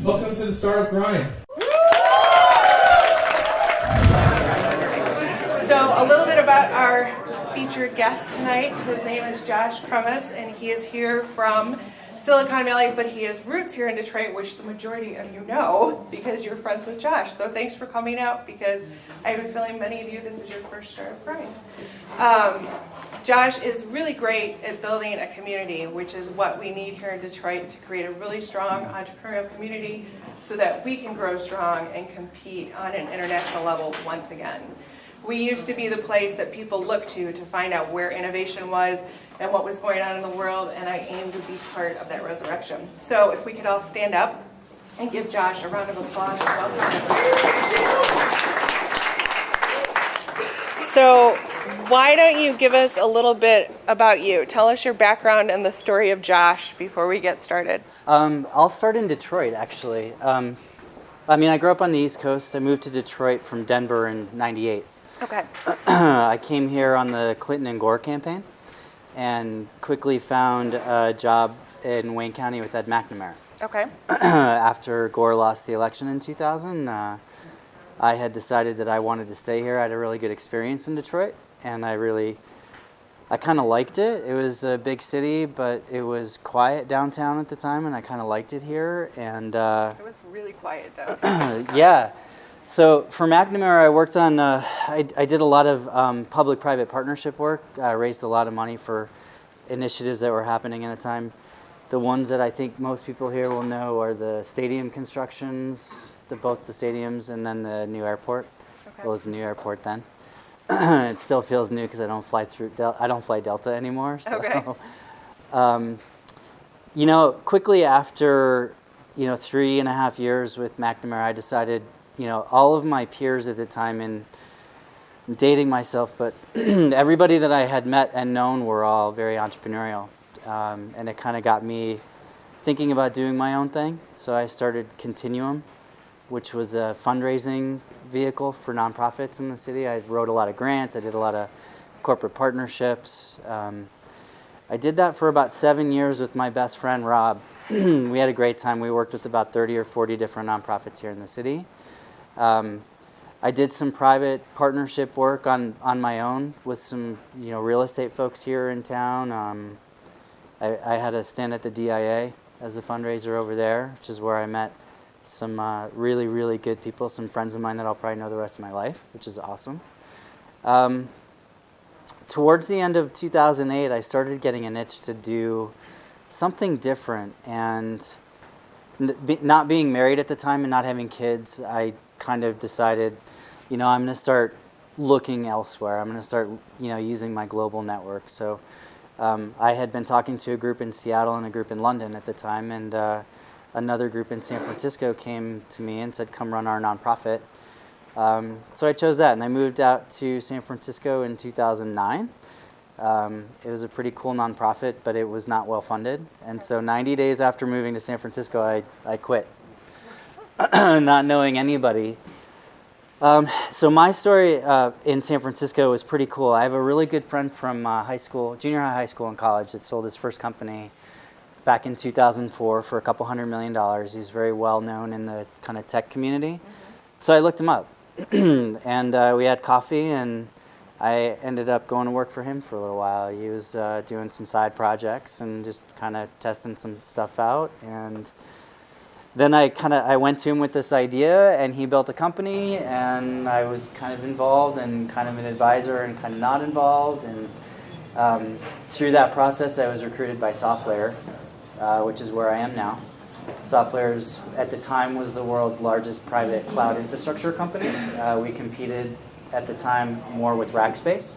Welcome to the Startup Grind. So a little bit about our featured guest tonight. His name is Josh Krammes, and he is here from Silicon Valley, but he has roots here in Detroit, which the majority of you know because you're friends with Josh. So thanks for coming out, because I have a feeling many of you, this is your first Startup Grind. Josh is really great at building a community, which is what we need here in Detroit to create a really strong entrepreneurial community so that we can grow strong and compete on an international level once again. We used to be the place that people looked to find out where innovation was and what was going on in the world, and I aim to be part of that resurrection. So if we could all stand up and give Josh a round of applause. So why don't you give us a little bit about you? Tell us your background and the story of Josh before we get started. I'll start in Detroit, actually. I grew up on the East Coast. I moved to Detroit from Denver in '98. Okay. I came here on the Clinton and Gore campaign and quickly found a job in Wayne County with Ed McNamara. Okay. After Gore lost the election in 2000, I had decided that I wanted to stay here. I had a really good experience in Detroit, and I kind of liked it. It was a big city, but it was quiet downtown at the time, and I kind of liked it here. And it was really quiet downtown. yeah. So for McNamara, I worked on, I did a lot of public-private partnership work. I raised a lot of money for initiatives that were happening at the time. The ones that I think most people here will know are the stadium constructions, both the stadiums and then the new airport. Okay. It was the new airport then. It still feels new because I don't fly Delta anymore. So. Okay. Quickly after 3.5 years with McNamara, I decided, all of my peers at the time, and I'm dating myself, but everybody that I had met and known were all very entrepreneurial. And it kind of got me thinking about doing my own thing. So I started Continuum, which was a fundraising vehicle for nonprofits in the city. I wrote a lot of grants. I did a lot of corporate partnerships. I did that for about 7 years with my best friend, Rob. We had a great time. We worked with about 30 or 40 different nonprofits here in the city. I did some private partnership work on my own with some real estate folks here in town. I had a stint at the DIA as a fundraiser over there, which is where I met some really, really good people, some friends of mine that I'll probably know the rest of my life, which is awesome. Towards the end of 2008, I started getting an itch to do something different, and not being married at the time and not having kids, I kind of decided, I'm going to start looking elsewhere. I'm going to start, using my global network. So I had been talking to a group in Seattle and a group in London at the time, and another group in San Francisco came to me and said, come run our nonprofit. So I chose that, and I moved out to San Francisco in 2009. It was a pretty cool nonprofit, but it was not well funded. And so 90 days after moving to San Francisco, I quit, not knowing anybody. So my story in San Francisco was pretty cool. I have a really good friend from junior high school, and college that sold his first company back in 2004 for a couple $100 million. He's very well known in the kind of tech community. Mm-hmm. So I looked him up, and we had coffee, and I ended up going to work for him for a little while. He was doing some side projects and just kind of testing some stuff out. And then I went to him with this idea, and he built a company, and I was kind of involved and kind of an advisor and kind of not involved. And through that process, I was recruited by SoftLayer, which is where I am now. SoftLayer, at the time, was the world's largest private cloud infrastructure company. We competed at the time more with Rackspace.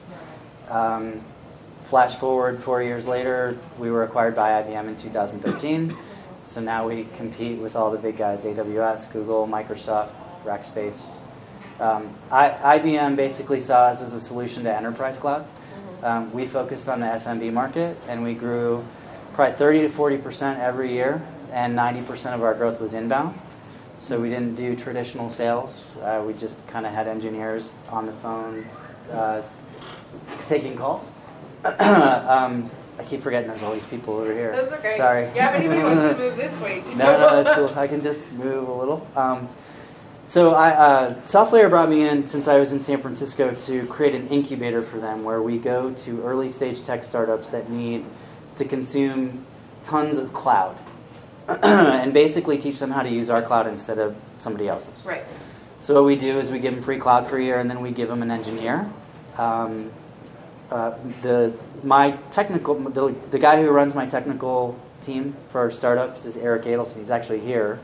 Flash forward 4 years later, we were acquired by IBM in 2013. So now we compete with all the big guys, AWS, Google, Microsoft, Rackspace. IBM basically saw us as a solution to enterprise cloud. We focused on the SMB market, and we grew probably 30 to 40% every year, and 90% of our growth was inbound. So we didn't do traditional sales. We just kind of had engineers on the phone taking calls. I keep forgetting there's all these people over here. That's okay. Sorry. Yeah, if anybody wants to move this way too. No, that's cool. I can just move a little. So SoftLayer brought me in since I was in San Francisco to create an incubator for them where we go to early stage tech startups that need to consume tons of cloud and basically teach them how to use our cloud instead of somebody else's. Right. So what we do is we give them free cloud for a year and then we give them an engineer. The guy who runs my technical team for startups is Eric Adelson. He's actually here.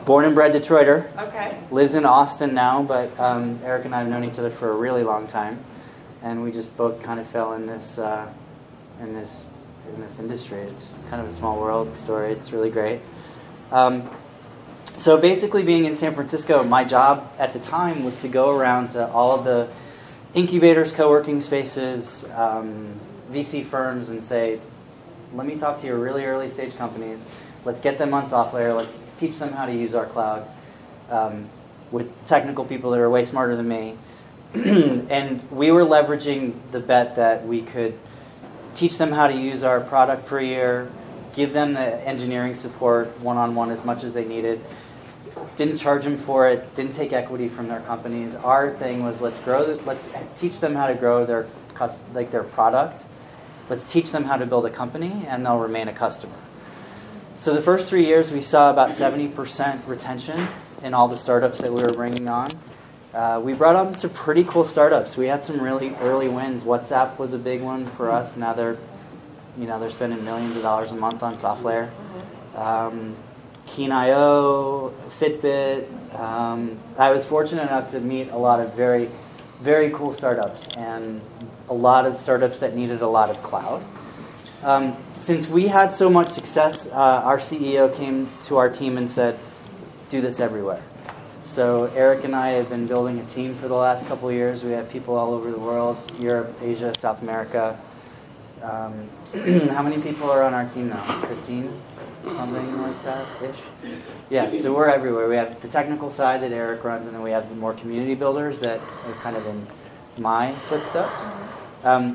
Born and bred Detroiter. Okay. Lives in Austin now, but Eric and I have known each other for a really long time, and we just both kind of fell in this industry. It's kind of a small world story. It's really great. So basically, being in San Francisco, my job at the time was to go around to all of the incubators, co-working spaces, VC firms, and say, let me talk to your really early stage companies. Let's get them on SoftLayer. Let's teach them how to use our cloud with technical people that are way smarter than me. And we were leveraging the bet that we could teach them how to use our product for a year, give them the engineering support one-on-one as much as they needed. Didn't charge them for it, didn't take equity from their companies. Our thing was let's teach them how to grow their product. Let's teach them how to build a company, and they'll remain a customer. So the first 3 years, we saw about 70% retention in all the startups that we were bringing on. We brought on some pretty cool startups. We had some really early wins. WhatsApp was a big one for us. Now they're spending millions of dollars a month on SoftLayer. Keen.io, Fitbit. I was fortunate enough to meet a lot of very, very cool startups and a lot of startups that needed a lot of cloud. Since we had so much success, our CEO came to our team and said, do this everywhere. So Eric and I have been building a team for the last couple of years. We have people all over the world, Europe, Asia, South America. How many people are on our team now? 15? Something like that-ish? Yeah, so we're everywhere. We have the technical side that Eric runs, and then we have the more community builders that are kind of in my footsteps.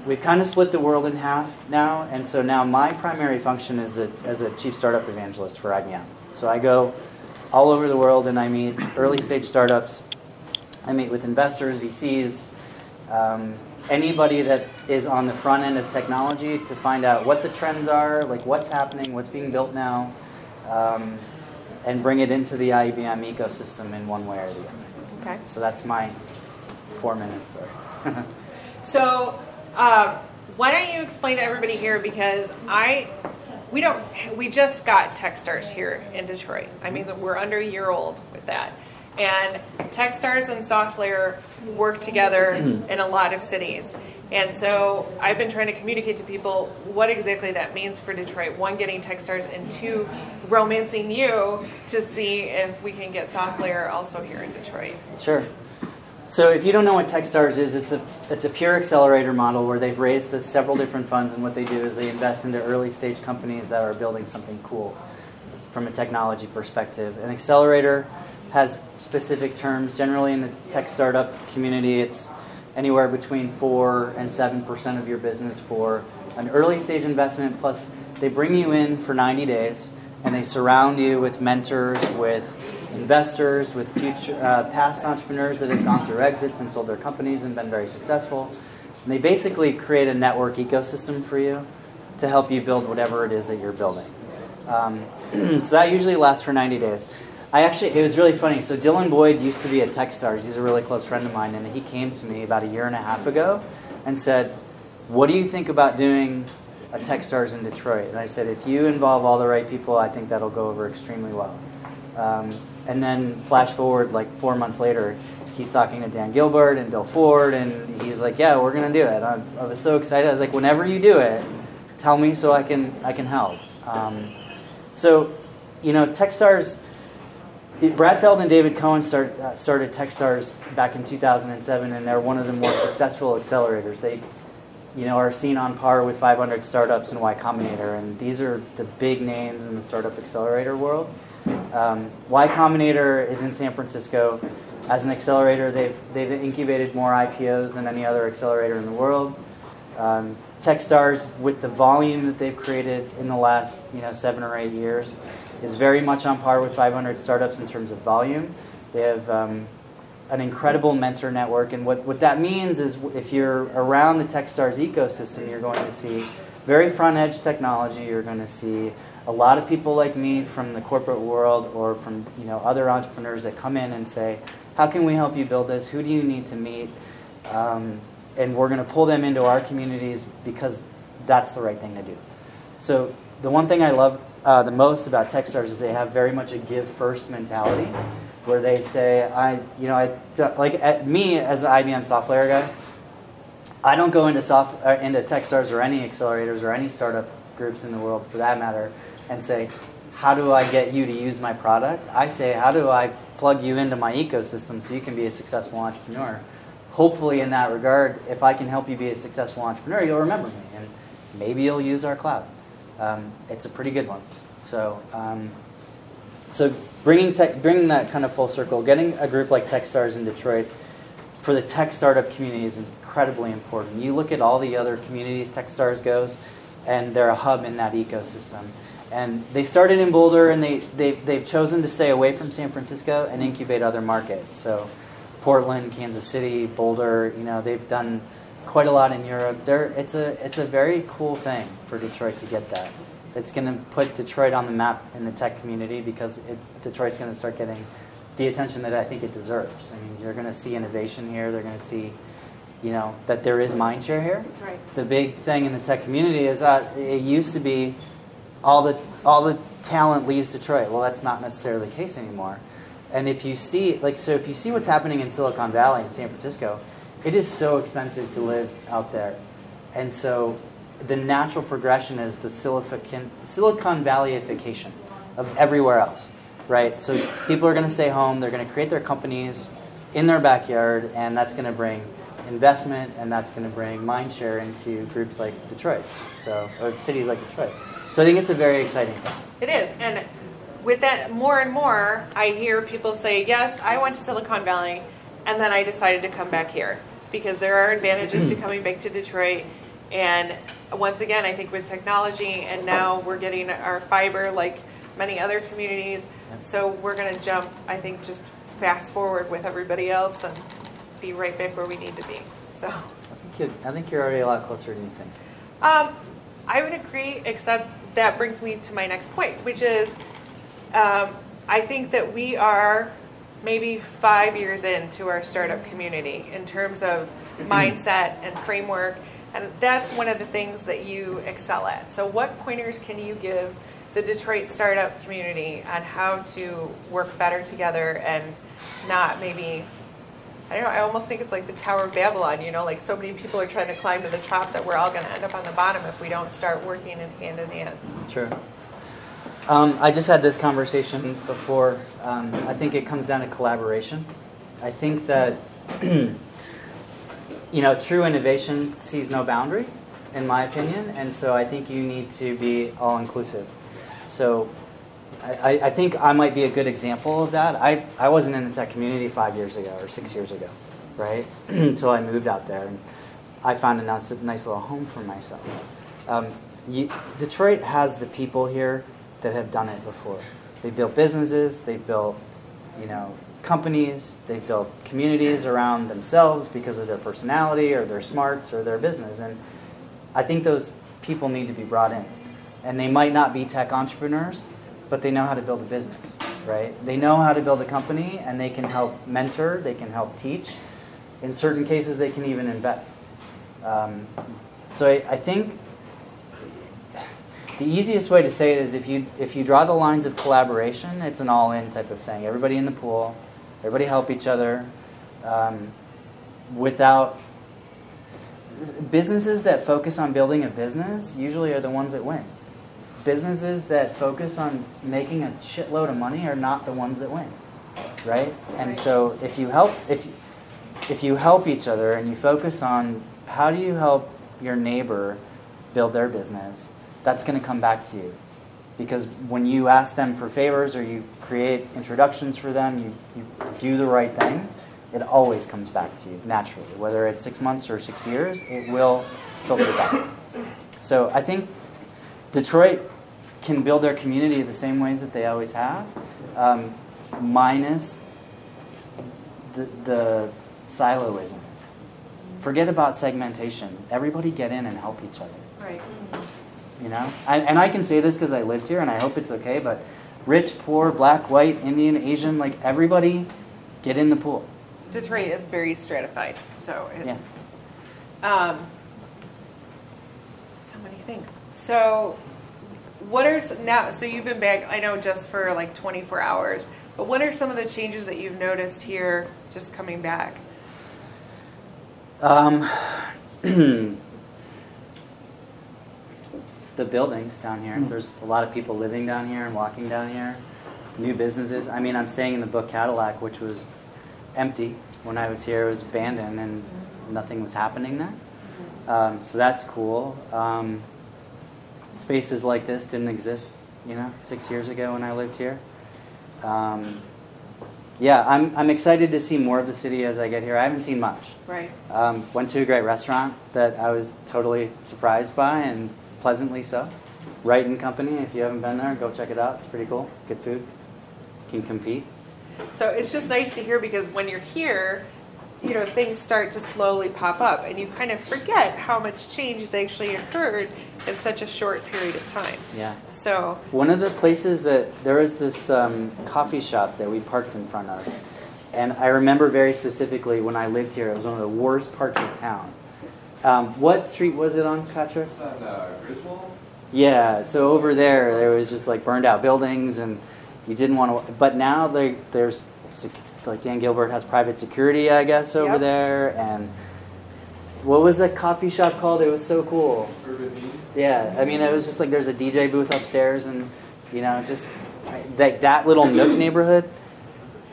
We've kind of split the world in half now, and so now my primary function is as a chief startup evangelist for IBM. So I go all over the world and I meet early stage startups. I meet with investors, VCs, anybody that is on the front end of technology to find out what the trends are, like what's happening, what's being built now, and bring it into the IBM ecosystem in one way or the other. Okay. So that's my 4-minute story. So why don't you explain to everybody here, because we just got Techstars here in Detroit. I mean, we're under a year old with that. And Techstars and SoftLayer work together in a lot of cities. And so I've been trying to communicate to people what exactly that means for Detroit. One, getting Techstars, and two, romancing you to see if we can get SoftLayer also here in Detroit. Sure. So if you don't know what Techstars is, it's a pure accelerator model where they've raised several different funds, and what they do is they invest into early stage companies that are building something cool from a technology perspective. An accelerator has specific terms. Generally in the tech startup community, it's anywhere between 4 and 7% of your business for an early stage investment, plus they bring you in for 90 days and they surround you with mentors, with investors, with future past entrepreneurs that have gone through exits and sold their companies and been very successful. And they basically create a network ecosystem for you to help you build whatever it is that you're building. So that usually lasts for 90 days. It was really funny. So Dylan Boyd used to be at Techstars. He's a really close friend of mine, and he came to me about a year and a half ago and said, what do you think about doing a Techstars in Detroit? And I said, if you involve all the right people, I think that'll go over extremely well. And then flash forward like 4 months later, he's talking to Dan Gilbert and Bill Ford, and he's like, yeah, we're going to do it. I was so excited. I was like, whenever you do it, tell me so I can help. So, Techstars, Brad Feld and David Cohen started Techstars back in 2007, and they're one of the more successful accelerators. They are seen on par with 500 startups and Y Combinator, and these are the big names in the startup accelerator world. Y Combinator is in San Francisco. As an accelerator, they've incubated more IPOs than any other accelerator in the world. Techstars, with the volume that they've created in the last 7 or 8 years, is very much on par with 500 startups in terms of volume. They have an incredible mentor network, and what that means is if you're around the Techstars ecosystem, you're going to see very front-edge technology. You're going to see a lot of people like me from the corporate world or from other entrepreneurs that come in and say, how can we help you build this? Who do you need to meet? And we're going to pull them into our communities because that's the right thing to do. So the one thing I love the most about Techstars is they have very much a give first mentality, where they say, me as an IBM SoftLayer guy, I don't go into Techstars or any accelerators or any startup groups in the world for that matter and say, how do I get you to use my product? I say, how do I plug you into my ecosystem so you can be a successful entrepreneur? Hopefully in that regard, if I can help you be a successful entrepreneur, you'll remember me and maybe you'll use our cloud. It's a pretty good one. So bringing that kind of full circle, getting a group like Techstars in Detroit for the tech startup community is incredibly important. You look at all the other communities Techstars goes, and they're a hub in that ecosystem. And they started in Boulder, and they've chosen to stay away from San Francisco and incubate other markets. So Portland, Kansas City, Boulder, they've done quite a lot in Europe. It's a very cool thing for Detroit to get that. It's going to put Detroit on the map in the tech community because Detroit's going to start getting the attention that I think it deserves. I mean, you're going to see innovation here. They're going to see, that there is mind share here. Right. The big thing in the tech community is that it used to be all the talent leaves Detroit. Well, that's not necessarily the case anymore. And if you see, if you see what's happening in Silicon Valley and San Francisco, it is so expensive to live out there. And so the natural progression is the Silicon Valleyification of everywhere else, right? So people are going to stay home. They're going to create their companies in their backyard, and that's going to bring investment, and that's going to bring mind share into groups like Detroit, or cities like Detroit. So I think it's a very exciting thing. It is, and with that, more and more, I hear people say, yes, I went to Silicon Valley, and then I decided to come back here, because there are advantages to coming back to Detroit. And once again, I think with technology, and now we're getting our fiber like many other communities, so we're going to jump, I think, just fast forward with everybody else and be right back where we need to be. So I think you're already a lot closer than you think. I would agree, except that brings me to my next point, which is I think that we are maybe 5 years into our startup community in terms of mindset and framework, and that's one of the things that you excel at. So what pointers can you give the Detroit startup community on how to work better together and not maybe, I don't know, I almost think it's like the Tower of Babylon, like so many people are trying to climb to the top that we're all going to end up on the bottom if we don't start working in hand. True. I just had this conversation before. I think it comes down to collaboration. I think that true innovation sees no boundary, in my opinion, and so I think you need to be all-inclusive. So I think I might be a good example of that. I wasn't in the tech community 5 years ago or 6 years ago, right, until I moved out there, and I found a nice little home for myself. Detroit has the people here that have done it before. They built businesses, they built, companies, they built communities around themselves because of their personality or their smarts or their business. And I think those people need to be brought in. And they might not be tech entrepreneurs, but they know how to build a business, right? They know how to build a company, and they can help mentor, they can help teach. In certain cases, they can even invest. So I think the easiest way to say it is if you draw the lines of collaboration, it's an all-in type of thing. Everybody in the pool, everybody help each other. Without businesses that focus on building a business usually are the ones that win. Businesses that focus on making a shitload of money are not the ones that win, right? And so if you help each other and you focus on how do you help your neighbor build their business, that's going to come back to you. Because when you ask them for favors or you create introductions for them, you do the right thing, it always comes back to you naturally. Whether it's 6 months or 6 years, it will filter back. So I think Detroit can build their community the same ways that they always have, minus the siloism. Forget about segmentation. Everybody get in and help each other. Right. You know, and I can say this because I lived here, and I hope it's okay. But rich, poor, black, white, Indian, Asian, like everybody, get in the pool. Detroit is very stratified, so Yeah. So many things. So what are now? So you've been back, I know, just for like 24 hours. But what are some of the changes that you've noticed here, just coming back? The buildings down here. There's a lot of people living down here and walking down here. New businesses. I mean, I'm staying in the Book Cadillac, which was empty when I was here. It was abandoned and nothing was happening there. So that's cool. Spaces like this didn't exist, 6 years ago when I lived here. Yeah, I'm excited to see more of the city as I get here. I haven't seen much. Right. Went to a great restaurant that I was totally surprised by, and pleasantly so. Wright and Company, if you haven't been there, go check it out. It's pretty cool. Good food. Can compete. So it's just nice to hear, because when you're here, things start to slowly pop up, and you kind of forget how much change has actually occurred in such a short period of time. Yeah. So one of the places that there was this coffee shop that we parked in front of, and I remember very specifically when I lived here, it was one of the worst parts of town. What street was it on, Patrick? It's on Griswold. Yeah, so over there was just like burned out buildings, and you didn't want to. But now there's like Dan Gilbert has private security, I guess, over Yep. there. And what was that coffee shop called? It was so cool. Urban Mead. Yeah, I mean, it was just like there's a DJ booth upstairs, and just that little nook neighborhood.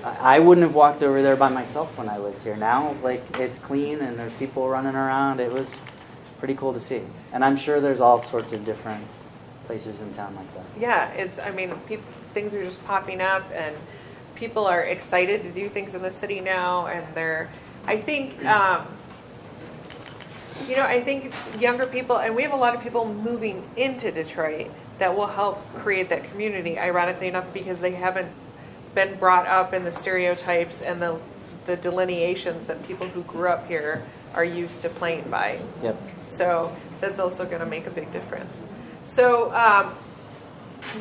I wouldn't have walked over there by myself when I lived here. Now, like, it's clean and there's people running around. It was pretty cool to see. And I'm sure there's all sorts of different places in town like that. yeah, things are just popping up, and people are excited to do things in the city now, and I think younger people, and we have a lot of people moving into Detroit that will help create that community, ironically enough, because they haven't been brought up in the stereotypes and the delineations that people who grew up here are used to playing by. Yep. So that's also going to make a big difference. So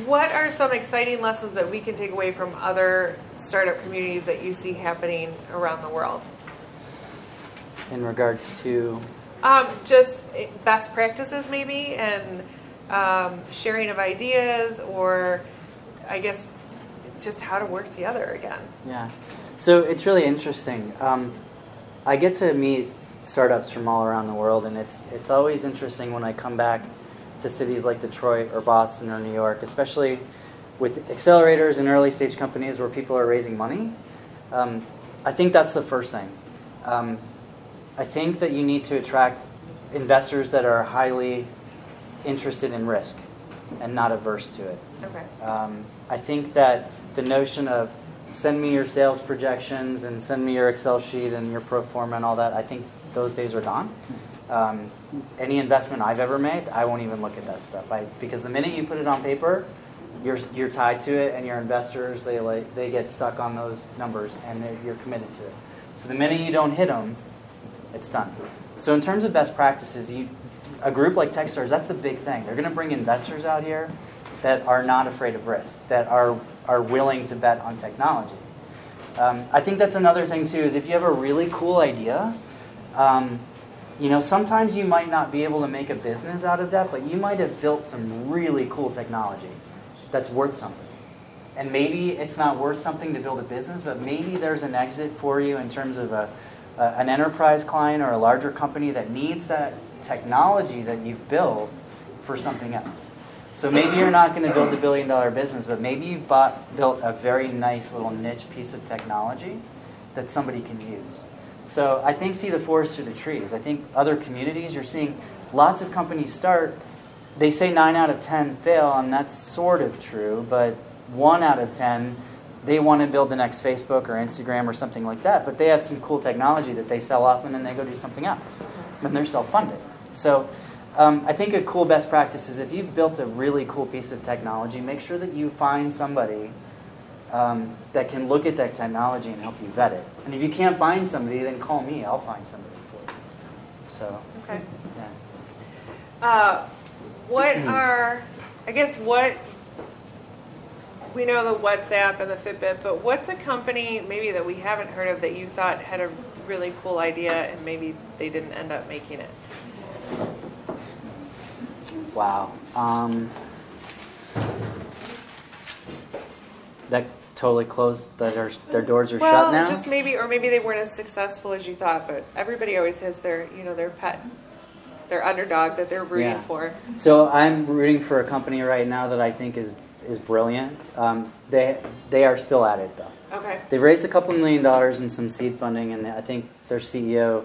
what are some exciting lessons that we can take away from other startup communities that you see happening around the world? In regards to? Just best practices maybe, and sharing of ideas, or I guess just how to work together again. Yeah. So it's really interesting. I get to meet startups from all around the world, and it's always interesting when I come back to cities like Detroit or Boston or New York, especially with accelerators and early stage companies where people are raising money. I think that's the first thing. I think that you need to attract investors that are highly interested in risk and not averse to it. Okay. I think that the notion of send me your sales projections and send me your Excel sheet and your pro forma and all that, I think those days are gone. Any investment I've ever made, I won't even look at that stuff. Because the minute you put it on paper, you're tied to it, and your investors, they get stuck on those numbers, and you're committed to it. So the minute you don't hit them, it's done. So in terms of best practices, a group like Techstars, that's the big thing. They're going to bring investors out here that are not afraid of risk, that are willing to bet on technology. I think that's another thing too, is if you have a really cool idea, sometimes you might not be able to make a business out of that, but you might have built some really cool technology that's worth something. And maybe it's not worth something to build a business, but maybe there's an exit for you in terms of an enterprise client or a larger company that needs that technology that you've built for something else. So maybe you're not going to build a $1 billion business, but maybe you've built a very nice little niche piece of technology that somebody can use. So I think see the forest through the trees. I think other communities, you're seeing lots of companies start. They say 9 out of 10 fail, and that's sort of true, but 1 out of 10, they want to build the next Facebook or Instagram or something like that, but they have some cool technology that they sell off, and then they go do something else. And they're self-funded. So I think a cool best practice is if you've built a really cool piece of technology, make sure that you find somebody that can look at that technology and help you vet it. And if you can't find somebody, then call me. I'll find somebody for you. So, Okay. yeah. What are, I guess we know the WhatsApp and the Fitbit, but what's a company maybe that we haven't heard of that you thought had a really cool idea and maybe they didn't end up making it? Wow. That totally closed, their doors are shut now? Well, just maybe, or maybe they weren't as successful as you thought, but everybody always has their, their pet, their underdog that they're rooting for. So I'm rooting for a company right now that I think is brilliant. They are still at it, though. Okay. They've raised a couple $1 million in some seed funding, and I think their CEO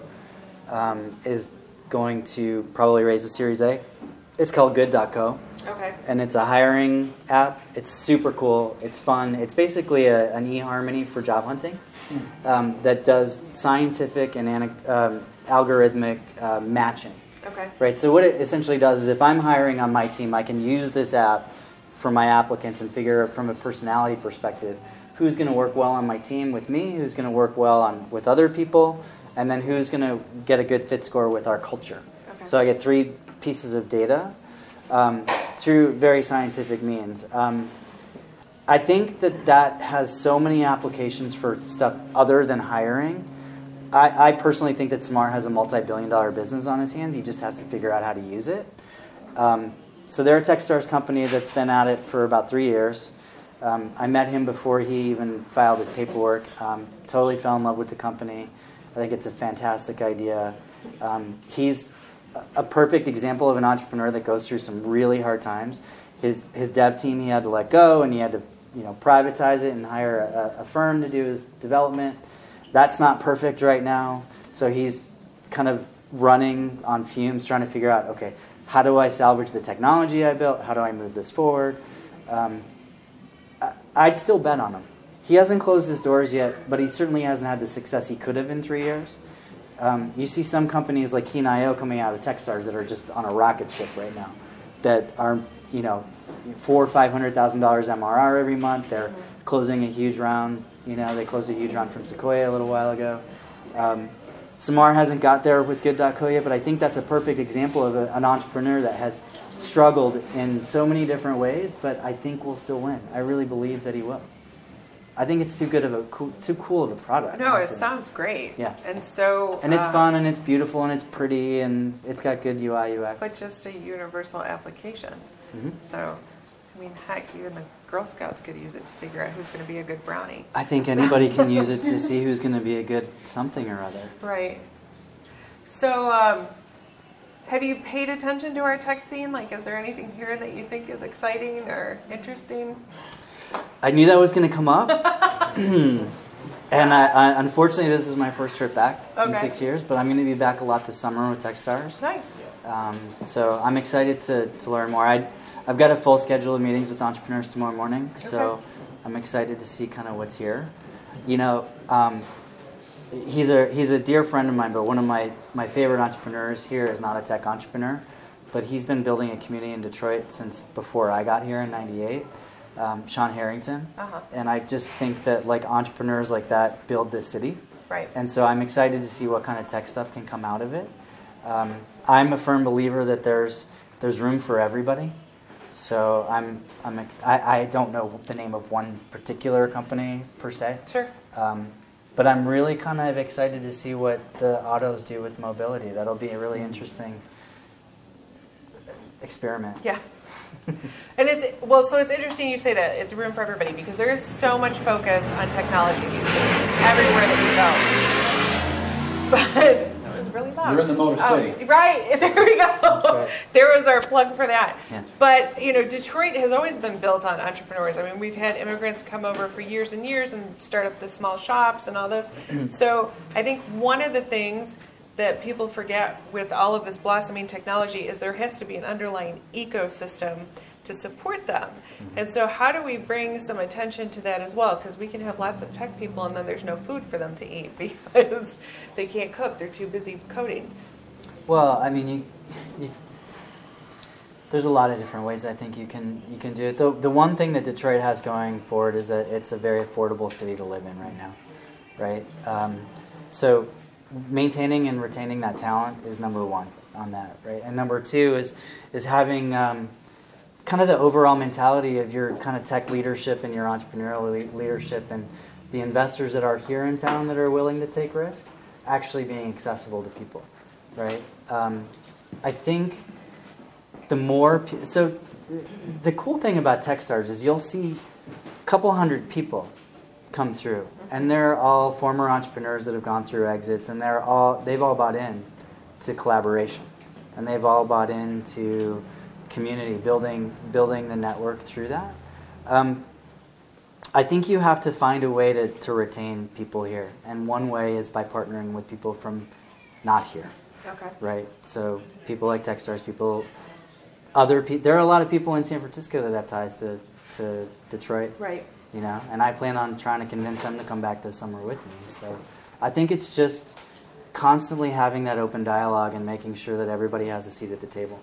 is going to probably raise a Series A. It's called Good.co. Okay. And it's a hiring app. It's super cool. It's fun. It's basically an eHarmony for job hunting that does scientific and algorithmic matching. Okay. Right. So what it essentially does is if I'm hiring on my team, I can use this app for my applicants and figure out from a personality perspective who's going to work well on my team with me, who's going to work well with other people, and then who's going to get a good fit score with our culture. Okay. So I get 3 pieces of data through very scientific means. I think that has so many applications for stuff other than hiring. I personally think that Samar has a multi-billion-dollar business on his hands. He just has to figure out how to use it. So they're a Techstars company that's been at it for about 3 years. I met him before he even filed his paperwork. Totally fell in love with the company. I think it's a fantastic idea. He's a perfect example of an entrepreneur that goes through some really hard times. His dev team he had to let go, and he had to privatize it and hire a firm to do his development. That's not perfect right now, so he's kind of running on fumes, trying to figure out, okay, how do I salvage the technology I built? How do I move this forward? I'd still bet on him. He hasn't closed his doors yet, but he certainly hasn't had the success he could have in 3 years. You see some companies like Keen.io coming out of Techstars that are just on a rocket ship right now, that are $400,000 or $500,000 MRR every month. They're closing a huge round. They closed a huge round from Sequoia a little while ago. Samar hasn't got there with Good.co yet, but I think that's a perfect example of an entrepreneur that has struggled in so many different ways, but I think will still win. I really believe that he will. I think it's too cool of a product. No, it sounds great. Yeah. And it's fun, and it's beautiful, and it's pretty, and it's got good UI, UX. But just a universal application. Mm-hmm. So, heck, even the Girl Scouts could use it to figure out who's going to be a good brownie. I think anybody can use it to see who's going to be a good something or other. Right. So, have you paid attention to our tech scene? Is there anything here that you think is exciting or interesting? I knew that was going to come up. And I unfortunately, this is my first trip back in 6 years, but I'm going to be back a lot this summer with Techstars. Nice. So I'm excited to learn more. I've got a full schedule of meetings with entrepreneurs tomorrow morning, so I'm excited to see kind of what's here. He's a dear friend of mine, but one of my favorite entrepreneurs here is not a tech entrepreneur, but he's been building a community in Detroit since before I got here in '98. Sean Harrington, and I just think that entrepreneurs like that build this city, right? And so I'm excited to see what kind of tech stuff can come out of it. I'm a firm believer that there's room for everybody. So I don't know the name of one particular company per se. Sure. But I'm really kind of excited to see what the autos do with mobility. That'll be a really interesting experiment. Yes. And so it's interesting you say that it's room for everybody because there is so much focus on technology these days everywhere that you go. But that was really loud. You're in the Motor City. Right. There we go. Right. There was our plug for that. Yeah. But, Detroit has always been built on entrepreneurs. I mean, we've had immigrants come over for years and years and start up the small shops and all this. So I think one of the things that people forget with all of this blossoming technology is there has to be an underlying ecosystem to support them. And so how do we bring some attention to that as well? Because we can have lots of tech people and then there's no food for them to eat because they can't cook. They're too busy coding. Well, I mean, you there's a lot of different ways I think you can do it. The one thing that Detroit has going forward is that it's a very affordable city to live in right now, right? So maintaining and retaining that talent is number one on that, right? And number two is having kind of the overall mentality of your kind of tech leadership and your entrepreneurial leadership and the investors that are here in town that are willing to take risk actually being accessible to people, right? I think the more so the cool thing about Techstars is you'll see a couple hundred people come through, and they're all former entrepreneurs that have gone through exits, and they've all bought in to collaboration, and they've all bought into community building the network through that. I think you have to find a way to retain people here, and one way is by partnering with people from not here. Okay. Right. So people like Techstars, there are a lot of people in San Francisco that have ties to Detroit. Right. You know, and I plan on trying to convince them to come back this summer with me. So I think it's just constantly having that open dialogue and making sure that everybody has a seat at the table.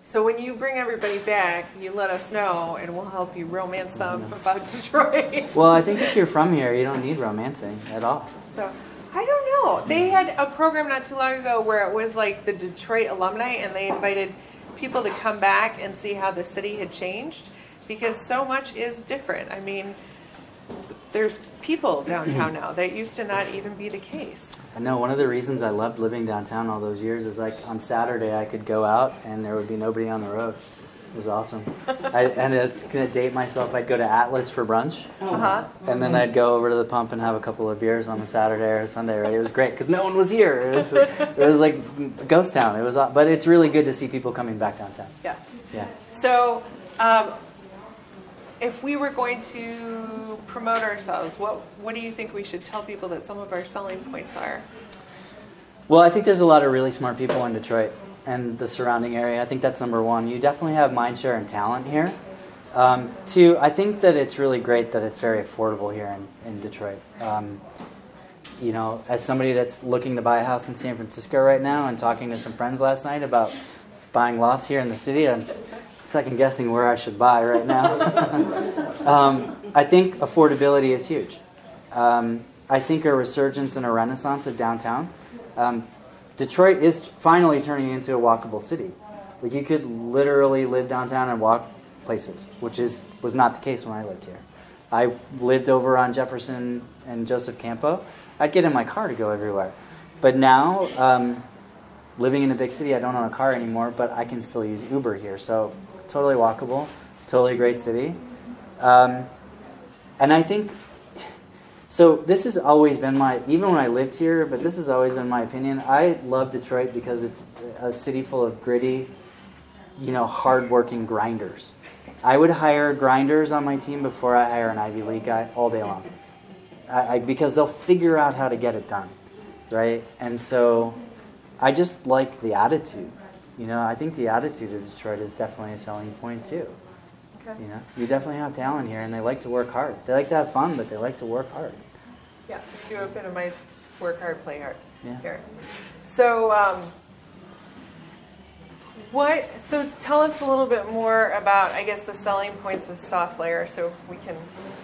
So when you bring everybody back, you let us know, and we'll help you romance them about Detroit. Well, I think if you're from here, you don't need romancing at all. So I don't know. They had a program not too long ago where it was like the Detroit alumni, and they invited people to come back and see how the city had changed, because so much is different. I mean, there's people downtown now. That used to not even be the case. I know one of the reasons I loved living downtown all those years is like on Saturday I could go out and there would be nobody on the road. It was awesome. And it's going to date myself. I'd go to Atlas for brunch, and then I'd go over to the pump and have a couple of beers on a Saturday or a Sunday. Right? It was great because no one was here. It was like a ghost town. But it's really good to see people coming back downtown. Yes. Yeah. So, if we were going to promote ourselves, what do you think we should tell people that some of our selling points are? Well, I think there's a lot of really smart people in Detroit and the surrounding area. I think that's number one. You definitely have mindshare and talent here. Two, I think that it's really great that it's very affordable here in Detroit. You know, as somebody that's looking to buy a house in San Francisco right now and talking to some friends last night about buying lofts here in the city, I'm second guessing where I should buy right now. I think affordability is huge. I think a resurgence and a renaissance of downtown. Detroit is finally turning into a walkable city. Like you could literally live downtown and walk places, which was not the case when I lived here. I lived over on Jefferson and Joseph Campo. I'd get in my car to go everywhere. But now, living in a big city, I don't own a car anymore, but I can still use Uber here. So totally walkable, totally a great city. And I think, so this has always been even when I lived here, but this has always been my opinion. I love Detroit because it's a city full of gritty, hardworking grinders. I would hire grinders on my team before I hire an Ivy League guy all day long. Because they'll figure out how to get it done, right? And so I just like the attitude. I think the attitude of Detroit is definitely a selling point too. Okay. You definitely have talent here, and they like to work hard. They like to have fun, but they like to work hard. Yeah, you do epitomize work hard, play hard here. Yeah. So tell us a little bit more about, I guess, the selling points of SoftLayer, so we can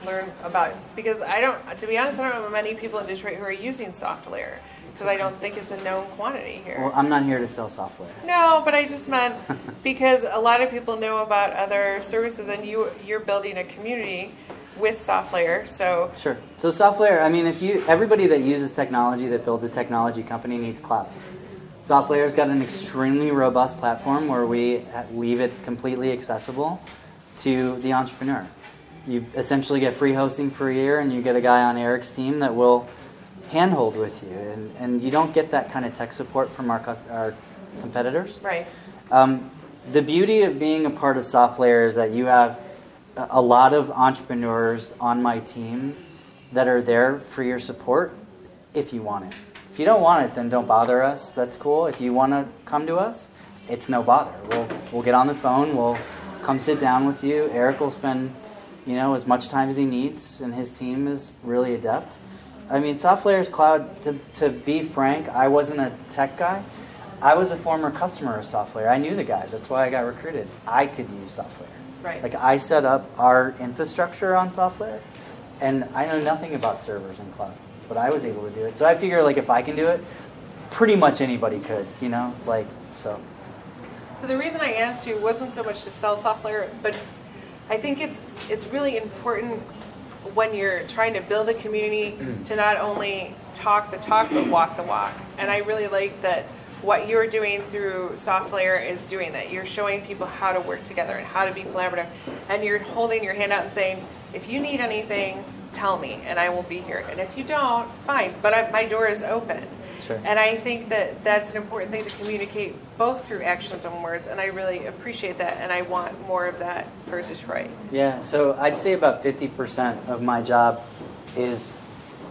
learn about, because to be honest, I don't know many people in Detroit who are using SoftLayer, because I don't think it's a known quantity here. Well, I'm not here to sell SoftLayer. No, but I just meant because a lot of people know about other services, and you're building a community with SoftLayer, so. Sure. So SoftLayer, everybody that uses technology, that builds a technology company, needs cloud. SoftLayer's got an extremely robust platform where we leave it completely accessible to the entrepreneur. You essentially get free hosting for a year, and you get a guy on Eric's team that will handhold with you, and you don't get that kind of tech support from our competitors. Right. The beauty of being a part of SoftLayer is that you have a lot of entrepreneurs on my team that are there for your support if you want it. If you don't want it, then don't bother us. That's cool. If you want to come to us, it's no bother. We'll get on the phone. We'll come sit down with you. Eric will spend, as much time as he needs, and his team is really adept. SoftLayer's cloud, to be frank, I wasn't a tech guy. I was a former customer of SoftLayer. I knew the guys. That's why I got recruited. I could use SoftLayer. Right. Like I set up our infrastructure on SoftLayer, and I know nothing about servers and cloud, but I was able to do it. So I figure like if I can do it, pretty much anybody could, you know, like so. So the reason I asked you wasn't so much to sell SoftLayer, but I think it's really important when you're trying to build a community to not only talk the talk but walk the walk. And I really like that what you're doing through SoftLayer is doing that. You're showing people how to work together and how to be collaborative, and you're holding your hand out and saying, if you need anything, tell me and I will be here. And if you don't, fine, but my door is open. Sure. And I think that that's an important thing to communicate both through actions and words, and I really appreciate that, and I want more of that for Detroit. Yeah, so I'd say about 50% of my job is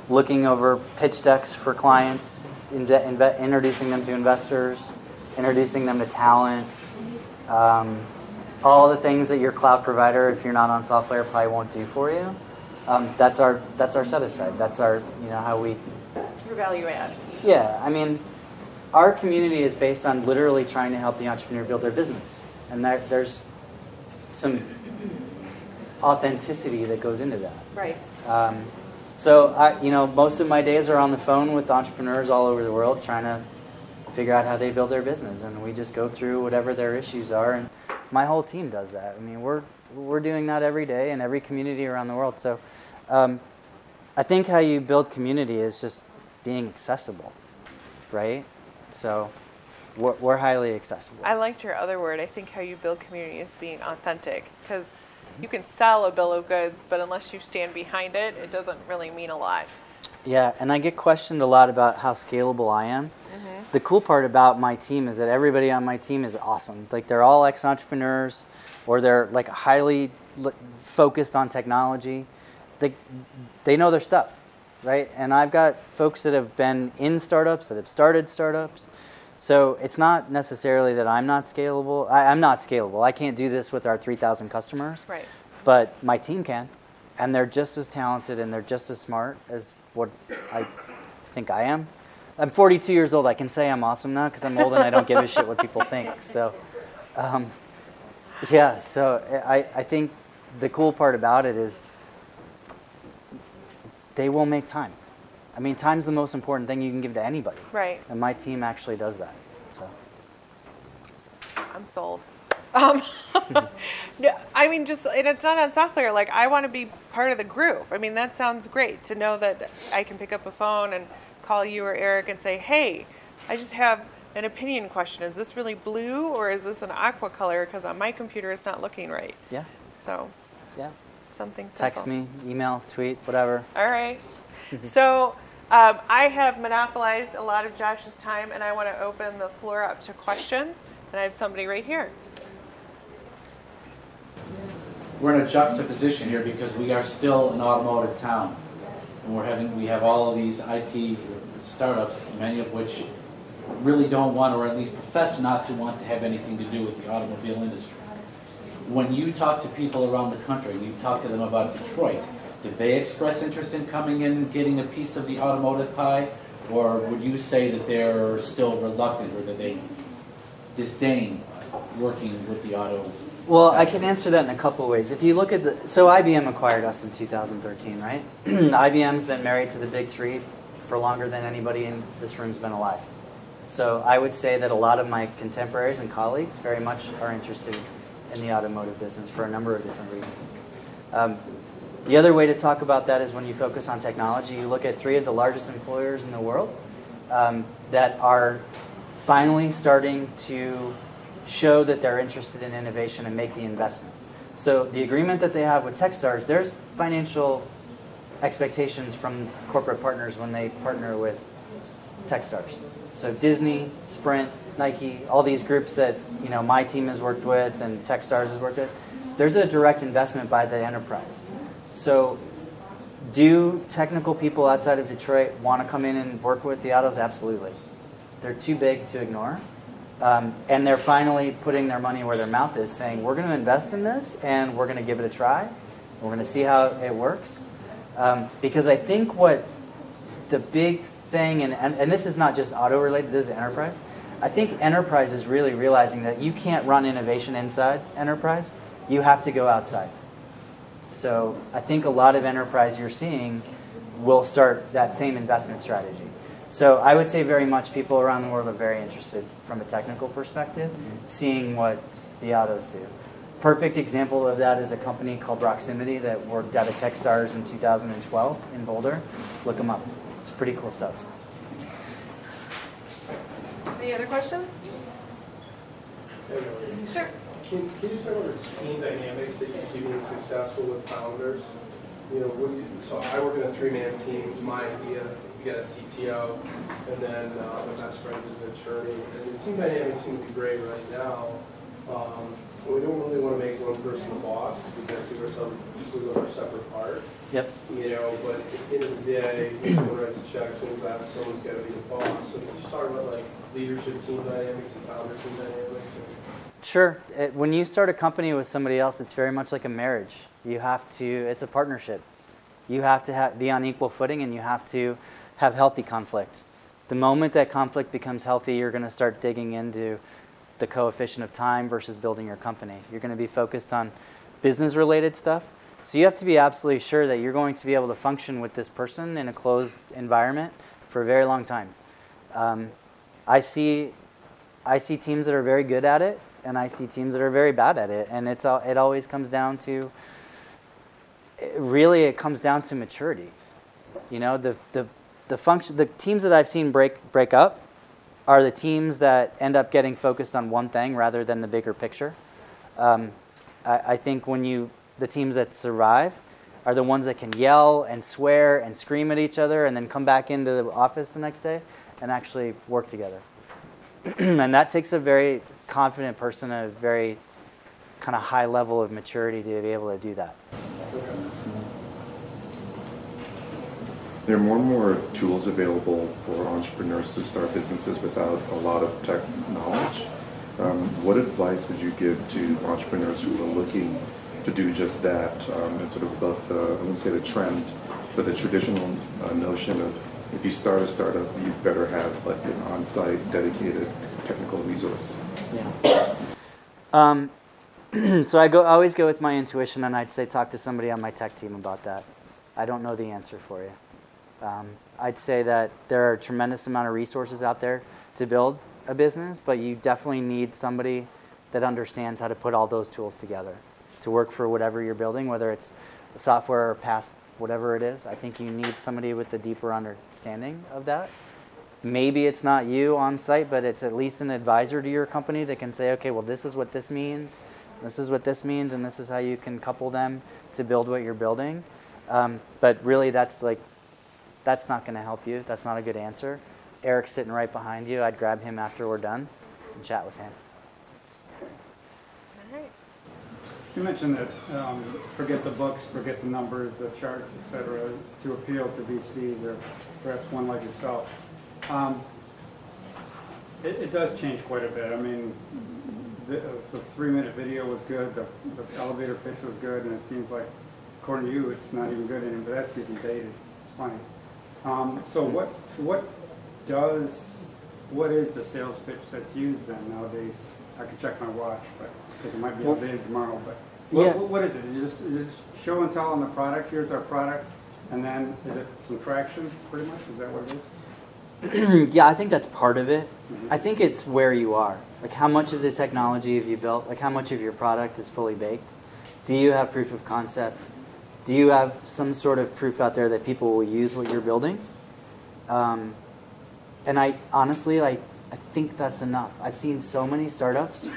looking over pitch decks for clients, introducing them to investors, introducing them to talent, all the things that your cloud provider, if you're not on SoftLayer, probably won't do for you. That's our set aside. That's our, you know, how we. Your value add. Yeah, I mean, our community is based on literally trying to help the entrepreneur build their business, and there's some authenticity that goes into that. Right. So most of my days are on the phone with entrepreneurs all over the world, trying to figure out how they build their business, and we just go through whatever their issues are, and my whole team does that. I mean, we're doing that every day in every community around the world. So, I think how you build community is just being accessible, right? So we're highly accessible. I liked your other word. I think how you build community is being authentic, because you can sell a bill of goods, but unless you stand behind it, it doesn't really mean a lot. Yeah, and I get questioned a lot about how scalable I am. Mm-hmm. The cool part about my team is that everybody on my team is awesome. Like they're all ex-entrepreneurs, or they're like highly focused on technology. They know their stuff. Right, and I've got folks that have been in startups, that have started startups. So it's not necessarily that I'm not scalable. I'm not scalable. I can't do this with our 3,000 customers. Right. But my team can, and they're just as talented and they're just as smart as what I think I am. I'm 42 years old. I can say I'm awesome now because I'm old and I don't give a shit what people think. So, yeah. So I think the cool part about it is, they will make time. I mean, time's the most important thing you can give to anybody. Right. And my team actually does that. So. I'm sold. No, I mean, and it's not on SoftLayer. Like, I want to be part of the group. I mean, that sounds great to know that I can pick up a phone and call you or Eric and say, hey, I just have an opinion question. Is this really blue or is this an aqua color? Because on my computer, it's not looking right. Yeah. So. Yeah. Something simple. Text me, email, tweet, whatever. All right. So I have monopolized a lot of Josh's time, and I want to open the floor up to questions. And I have somebody right here. We're in a juxtaposition here because we are still an automotive town, and we have all of these IT startups, many of which really don't want, or at least profess not to want to have anything to do with the automobile industry. When you talk to people around the country, and you talk to them about Detroit, do they express interest in coming in and getting a piece of the automotive pie? Or would you say that they're still reluctant, or that they disdain working with the auto sector? Well, I can answer that in a couple of ways. If you look at so IBM acquired us in 2013, right? IBM's been married to the big three for longer than anybody in this room's been alive. So I would say that a lot of my contemporaries and colleagues very much are interested in the automotive business for a number of different reasons. The other way to talk about that is when you focus on technology, you look at three of the largest employers in the world that are finally starting to show that they're interested in innovation and make the investment. So the agreement that they have with Techstars, there's financial expectations from corporate partners when they partner with Techstars. So Disney, Sprint, Nike, all these groups that my team has worked with and Techstars has worked with, there's a direct investment by the enterprise. So do technical people outside of Detroit want to come in and work with the autos? Absolutely. They're too big to ignore. And they're finally putting their money where their mouth is, saying, we're going to invest in this and we're going to give it a try. We're going to see how it works. Because I think what the big thing, and this is not just auto related, this is enterprise. I think enterprise is really realizing that you can't run innovation inside enterprise. You have to go outside. So I think a lot of enterprise you're seeing will start that same investment strategy. So I would say very much people around the world are very interested from a technical perspective, seeing what the autos do. Perfect example of that is a company called Proximity that worked out of Techstars in 2012 in Boulder. Look them up. It's pretty cool stuff. Any other questions? Sure. Can you talk about the team dynamics that you see being successful with founders? You know, so I work in a 3-man team. It's my idea. We got a CTO, and then my best friend is an attorney. And the team dynamics seem to be great right now. We don't really want to make one person the boss because we kind of see ourselves as equals of our separate part. Yep. You know, but at the end of the day, when someone writes a check, someone's got to be the boss. So can you just talk about like leadership team dynamics and founder team dynamics? Sure. When you start a company with somebody else, it's very much like a marriage. You have to, it's a partnership. You have to be on equal footing, and you have to have healthy conflict. The moment that conflict becomes healthy, you're going to start digging into the coefficient of time versus building your company. You're going to be focused on business-related stuff. So you have to be absolutely sure that you're going to be able to function with this person in a closed environment for a very long time. I see teams that are very good at it, and I see teams that are very bad at it. And it always comes down to, it comes down to maturity. You know, the teams that I've seen break up are the teams that end up getting focused on one thing rather than the bigger picture. I think the teams that survive are the ones that can yell and swear and scream at each other and then come back into the office the next day and actually work together. And that takes a very confident person, a very kind of high level of maturity to be able to do that. There are more and more tools available for entrepreneurs to start businesses without a lot of tech knowledge. What advice would you give to entrepreneurs who are looking to do just that, and sort of about I wouldn't say the trend, but the traditional notion of if you start a startup, you better have like an on-site dedicated technical resource? Yeah. So I always go with my intuition, and I'd say talk to somebody on my tech team about that. I don't know the answer for you. I'd say that there are a tremendous amount of resources out there to build a business, but you definitely need somebody that understands how to put all those tools together to work for whatever you're building, whether it's software or PaaS, whatever it is. I think you need somebody with a deeper understanding of that. Maybe it's not you on site, but it's at least an advisor to your company that can say, okay, well, this is what this means, this is what this means, and this is how you can couple them to build what you're building. But really, that's not going to help you. That's not a good answer. Eric's sitting right behind you. I'd grab him after we're done and chat with him. All right. You mentioned that forget the books, forget the numbers, the charts, etc., to appeal to VCs or perhaps one like yourself. It does change quite a bit. I mean, the 3-minute video was good, the elevator pitch was good, and it seems like, according to you, it's not even good anymore, but that's even dated. It's funny. So what is the sales pitch that's used then nowadays? I can check my watch, but because it might be outdated tomorrow. But what is it? Is it show and tell on the product? Here's our product, and then is it some traction? Pretty much, is that what it is? Yeah, I think that's part of it. I think it's where you are. Like, how much of the technology have you built? Like, how much of your product is fully baked? Do you have proof of concept? Do you have some sort of proof out there that people will use what you're building? And I honestly, I think that's enough. I've seen so many startups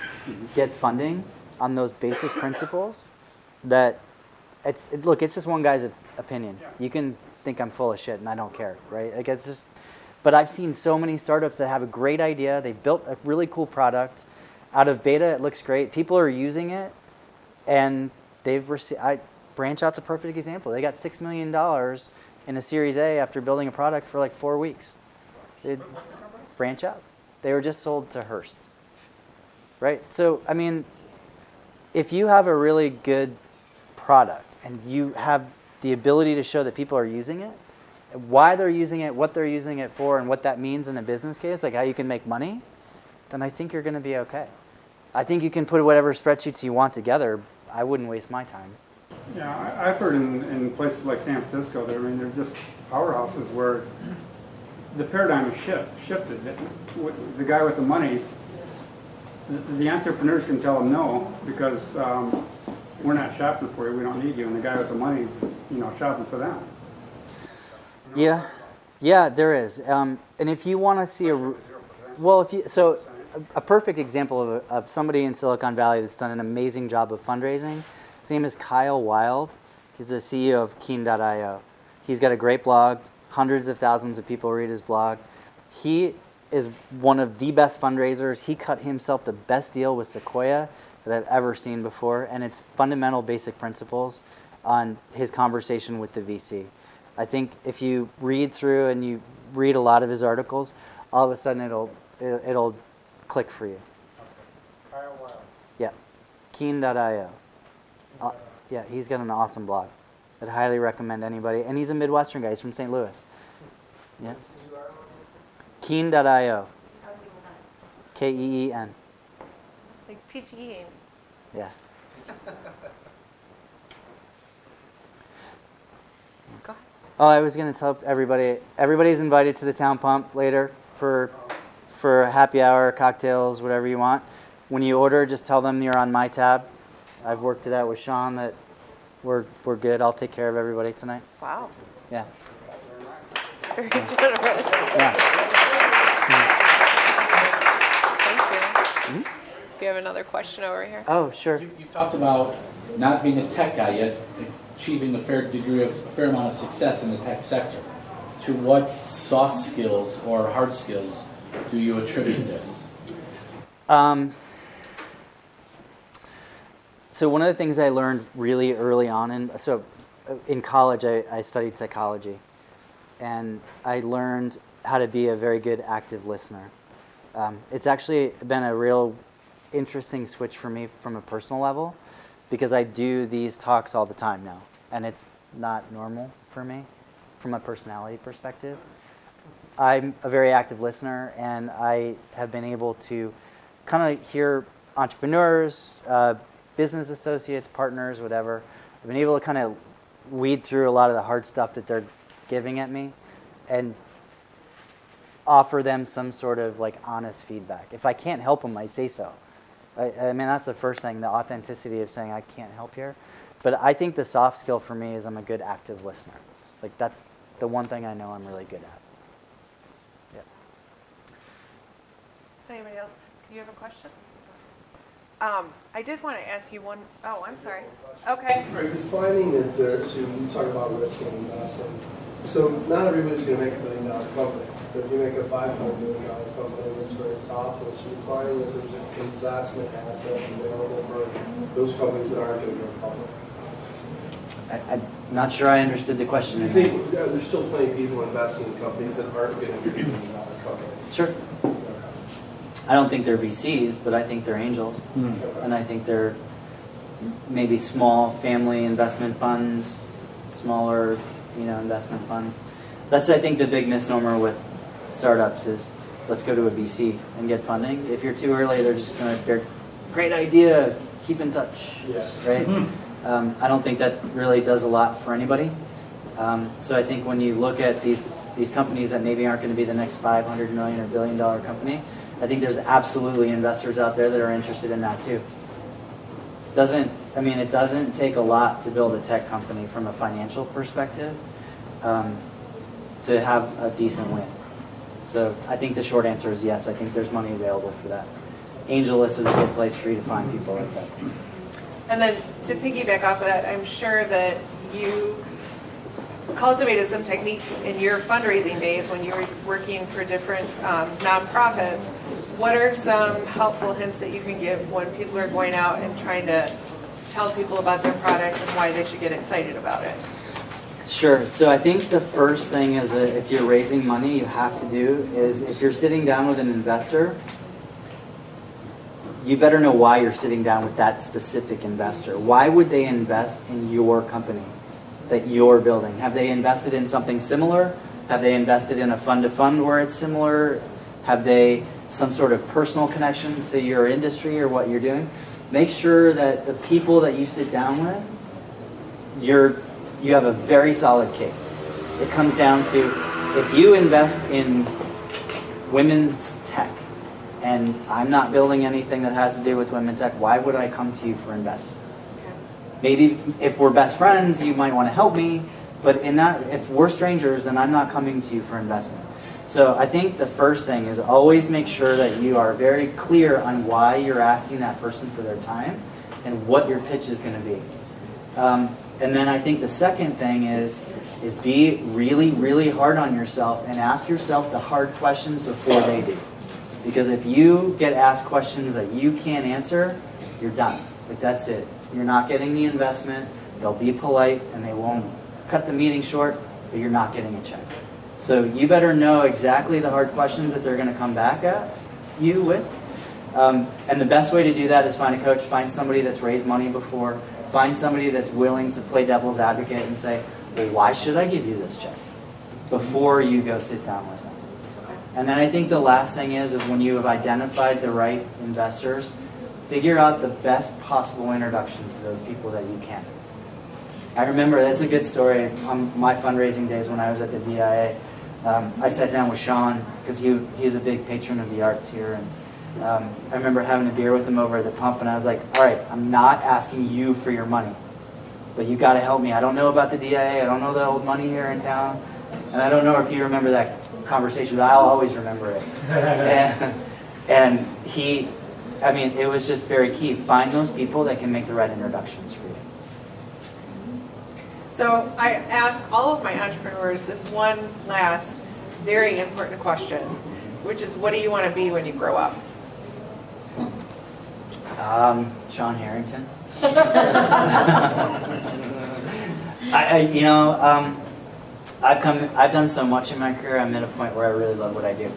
get funding on those basic principles that it's just one guy's opinion. You can think I'm full of shit and I don't care, right? Like, it's just. But I've seen so many startups that have a great idea. They built a really cool product. Out of beta, it looks great. People are using it, and they've received. Branch Out's a perfect example. They got $6 million in a Series A after building a product for like 4 weeks. Branch Out. They were just sold to Hearst. Right? So, I mean, if you have a really good product and you have the ability to show that people are using it, why they're using it, what they're using it for, and what that means in a business case, like how you can make money, then I think you're going to be okay. I think you can put whatever spreadsheets you want together. I wouldn't waste my time. Yeah, I've heard in places like San Francisco, they're just powerhouses where the paradigm is shifted. The guy with the monies, the entrepreneurs can tell him no because we're not shopping for you, we don't need you, and the guy with the monies is shopping for them. Yeah, there is. And if you want to see a perfect example of somebody in Silicon Valley that's done an amazing job of fundraising. His name is Kyle Wild. He's the CEO of Keen.io. He's got a great blog. Hundreds of thousands of people read his blog. He is one of the best fundraisers. He cut himself the best deal with Sequoia that I've ever seen before, and it's fundamental basic principles on his conversation with the VC. I think if you read through and you read a lot of his articles, all of a sudden it'll click for you. Kyle Wild. Yeah, Keen.io. Yeah, he's got an awesome blog. I'd highly recommend anybody. And he's a Midwestern guy. He's from St. Louis. Yeah. Keen.io. Keen. Like PTE. Yeah. Go ahead. Oh, I was going to tell everybody. Everybody's invited to the town pump later for happy hour, cocktails, whatever you want. When you order, just tell them you're on my tab. I've worked it out with Sean that we're good. I'll take care of everybody tonight. Wow. Yeah. Very generous. Yeah. Thank you. Do you have another question over here? Oh, sure. You've talked about not being a tech guy yet, achieving a fair amount of success in the tech sector. To what soft skills or hard skills do you attribute this? So one of the things I learned really early on, in college I studied psychology, and I learned how to be a very good active listener. It's actually been a real interesting switch for me from a personal level, because I do these talks all the time now, and it's not normal for me from a personality perspective. I'm a very active listener, and I have been able to kind of hear entrepreneurs, business associates, partners, whatever. I've been able to kind of weed through a lot of the hard stuff that they're giving at me and offer them some sort of like honest feedback. If I can't help them, I say so. I mean, that's the first thing, the authenticity of saying I can't help here. But I think the soft skill for me is I'm a good active listener. Like that's the one thing I know I'm really good at. Yeah. Does anybody else? Do you have a question? I did want to ask you one. Oh, I'm sorry. Okay. Are you finding that so you talk about risk and investing, so not everybody's going to make $1 million company. So if you make a $500 million company that's very profitable, so you find that there's investment assets available for those companies that aren't going to go public. I'm not sure I understood the question. You think there's still plenty of people investing in companies that aren't going to be $1 million companies? Sure. I don't think they're VCs, but I think they're angels. And I think they're maybe small family investment funds, smaller, investment funds. That's, I think, the big misnomer with startups is let's go to a VC and get funding. If you're too early, they're great idea, keep in touch, Yeah. right? I don't think that really does a lot for anybody. So I think when you look at these companies that maybe aren't going to be the next $500 million or $1 billion company, I think there's absolutely investors out there that are interested in that too. It doesn't take a lot to build a tech company from a financial perspective to have a decent win. So I think the short answer is yes, I think there's money available for that. AngelList is a good place for you to find people like that. And then to piggyback off of that, I'm sure that you cultivated some techniques in your fundraising days when you were working for different nonprofits. What are some helpful hints that you can give when people are going out and trying to tell people about their product and why they should get excited about it? Sure. So I think the first thing is if you're raising money, you have to do is if you're sitting down with an investor, you better know why you're sitting down with that specific investor. Why would they invest in your company that you're building? Have they invested in something similar? Have they invested in a fund-to-fund where it's similar? Have they some sort of personal connection to your industry or what you're doing, make sure that the people that you sit down with, you have a very solid case. It comes down to, if you invest in women's tech, and I'm not building anything that has to do with women's tech, why would I come to you for investment? Maybe if we're best friends, you might want to help me, but if we're strangers, then I'm not coming to you for investment. So I think the first thing is always make sure that you are very clear on why you're asking that person for their time and what your pitch is going to be. And then I think the second thing is be really, really hard on yourself and ask yourself the hard questions before they do. Because if you get asked questions that you can't answer, you're done. Like, that's it. You're not getting the investment. They'll be polite and they won't cut the meeting short, but you're not getting a check. So you better know exactly the hard questions that they're going to come back at you with. And the best way to do that is find a coach, find somebody that's raised money before, find somebody that's willing to play devil's advocate and say, well, why should I give you this check? Before you go sit down with them. And then I think the last thing is when you have identified the right investors, figure out the best possible introduction to those people that you can. I remember, that's a good story, on my fundraising days when I was at the DIA. I sat down with Sean, because he's a big patron of the arts here. And I remember having a beer with him over at the pump, and I was like, all right, I'm not asking you for your money, but you got to help me. I don't know about the DIA, I don't know the old money here in town, and I don't know if you remember that conversation, but I'll always remember it. And it was just very key. Find those people that can make the right introductions for you. So I ask all of my entrepreneurs this one last very important question, which is, what do you want to be when you grow up? Sean Harrington. I've done so much in my career. I'm at a point where I really love what I do.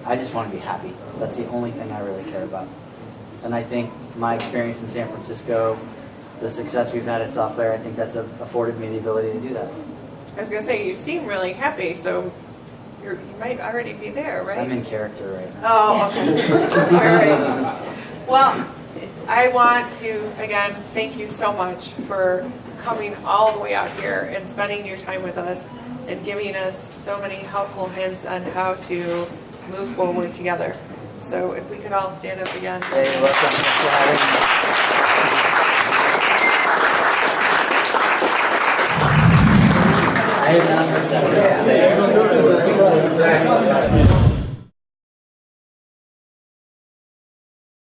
I just want to be happy. That's the only thing I really care about. And I think my experience in San Francisco, the success we've had at SoftLayer, I think that's afforded me the ability to do that. I was going to say, you seem really happy, so you might already be there, right? I'm in character right now. Oh, okay. All right. Well, I want to, again, thank you so much for coming all the way out here and spending your time with us and giving us so many helpful hints on how to move forward together. So if we could all stand up again. Hey, welcome. Thanks for having me.